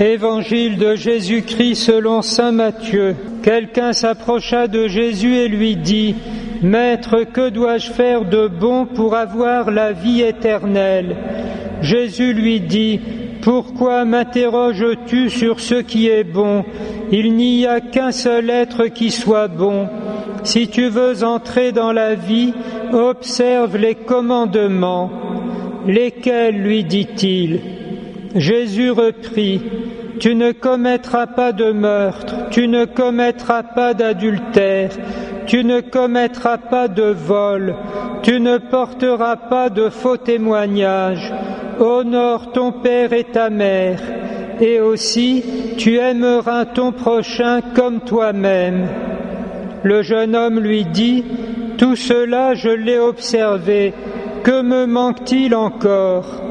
Évangile de Jésus-Christ selon saint Matthieu. Quelqu'un s'approcha de Jésus et lui dit : « Maître, que dois-je faire de bon pour avoir la vie éternelle ?» Jésus lui dit : « Pourquoi m'interroges-tu sur ce qui est bon ? Il n'y a qu'un seul être qui soit bon. Si tu veux entrer dans la vie, observe les commandements. » Lesquels, lui dit-il ? Jésus reprit : « Tu ne commettras pas de meurtre, tu ne commettras pas d'adultère, tu ne commettras pas de vol, tu ne porteras pas de faux témoignages, honore ton père et ta mère, et aussi tu aimeras ton prochain comme toi-même. » Le jeune homme lui dit : « Tout cela je l'ai observé, que me manque-t-il encore ?»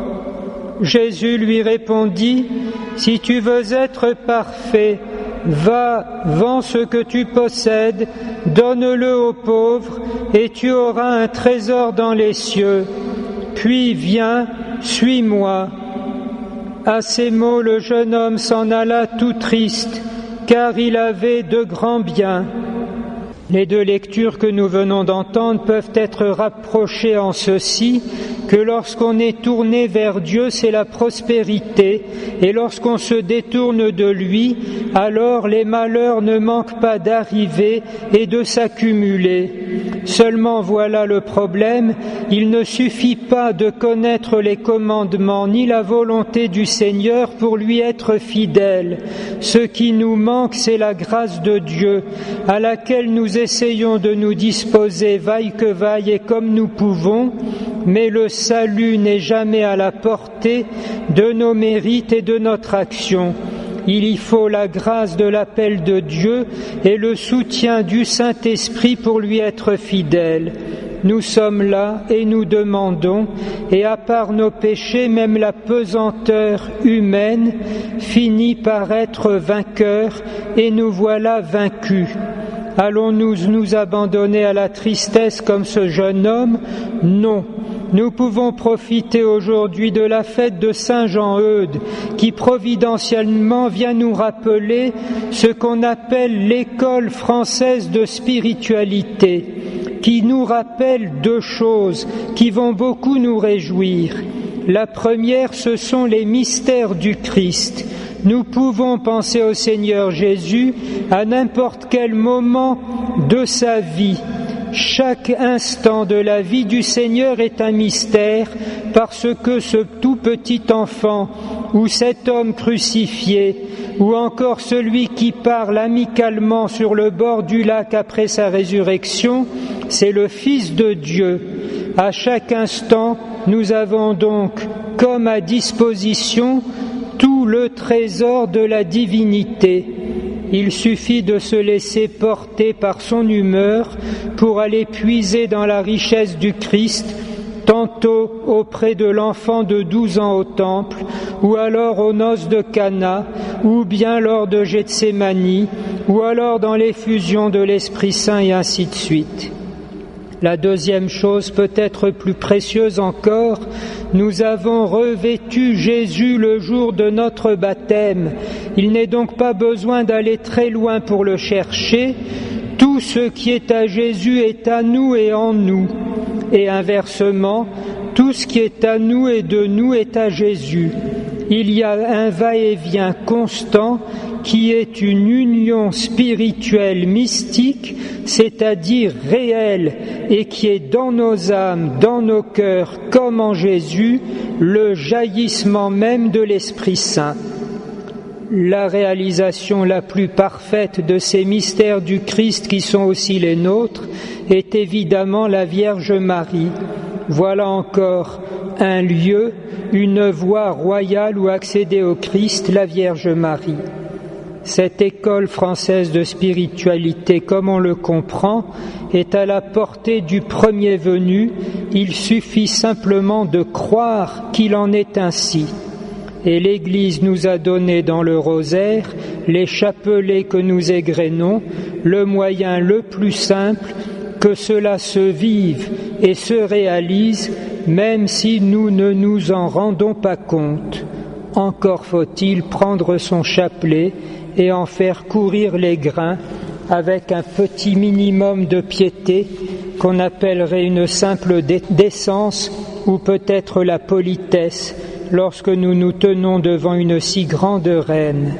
Jésus lui répondit : « Si tu veux être parfait, va, vends ce que tu possèdes, donne-le aux pauvres, et tu auras un trésor dans les cieux. Puis viens, suis-moi. » À ces mots, le jeune homme s'en alla tout triste, car il avait de grands biens. Les deux lectures que nous venons d'entendre peuvent être rapprochées en ceci, que lorsqu'on est tourné vers Dieu, c'est la prospérité, et lorsqu'on se détourne de lui, alors les malheurs ne manquent pas d'arriver et de s'accumuler. Seulement voilà le problème, il ne suffit pas de connaître les commandements ni la volonté du Seigneur pour lui être fidèle. Ce qui nous manque, c'est la grâce de Dieu, à laquelle nous essayons de nous disposer vaille que vaille et comme nous pouvons, mais le salut n'est jamais à la portée de nos mérites et de notre action. Il y faut la grâce de l'appel de Dieu et le soutien du Saint-Esprit pour lui être fidèle. Nous sommes là et nous demandons, et à part nos péchés, même la pesanteur humaine finit par être vainqueur, et nous voilà vaincus. Allons-nous nous abandonner à la tristesse comme ce jeune homme ? Non. Nous pouvons profiter aujourd'hui de la fête de Saint Jean-Eudes, qui providentiellement vient nous rappeler ce qu'on appelle l'école française de spiritualité, qui nous rappelle deux choses qui vont beaucoup nous réjouir. La première, ce sont les mystères du Christ. Nous pouvons penser au Seigneur Jésus à n'importe quel moment de sa vie. Chaque instant de la vie du Seigneur est un mystère parce que ce tout petit enfant ou cet homme crucifié ou encore celui qui parle amicalement sur le bord du lac après sa résurrection, c'est le Fils de Dieu. À chaque instant, nous avons donc comme à disposition tout le trésor de la divinité. Il suffit de se laisser porter par son humeur pour aller puiser dans la richesse du Christ, tantôt auprès de l'enfant de 12 ans au temple, ou alors aux noces de Cana, ou bien lors de Gethsémani, ou alors dans l'effusion de l'Esprit Saint, et ainsi de suite. La deuxième chose, peut-être plus précieuse encore, nous avons revêtu Jésus le jour de notre baptême. Il n'est donc pas besoin d'aller très loin pour le chercher. Tout ce qui est à Jésus est à nous et en nous. Et inversement, tout ce qui est à nous et de nous est à Jésus. Il y a un va-et-vient constant qui est une union spirituelle mystique, c'est-à-dire réelle, et qui est dans nos âmes, dans nos cœurs, comme en Jésus, le jaillissement même de l'Esprit Saint. La réalisation la plus parfaite de ces mystères du Christ qui sont aussi les nôtres est évidemment la Vierge Marie. Voilà encore un lieu, une voie royale où accéder au Christ, la Vierge Marie. Cette école française de spiritualité, comme on le comprend, est à la portée du premier venu. Il suffit simplement de croire qu'il en est ainsi. Et l'Église nous a donné dans le rosaire les chapelets que nous égrénons, le moyen le plus simple que cela se vive et se réalise, même si nous ne nous en rendons pas compte. encore faut-il prendre son chapelet et en faire courir les grains avec un petit minimum de piété qu'on appellerait une simple décence ou peut-être la politesse lorsque nous nous tenons devant une si grande reine.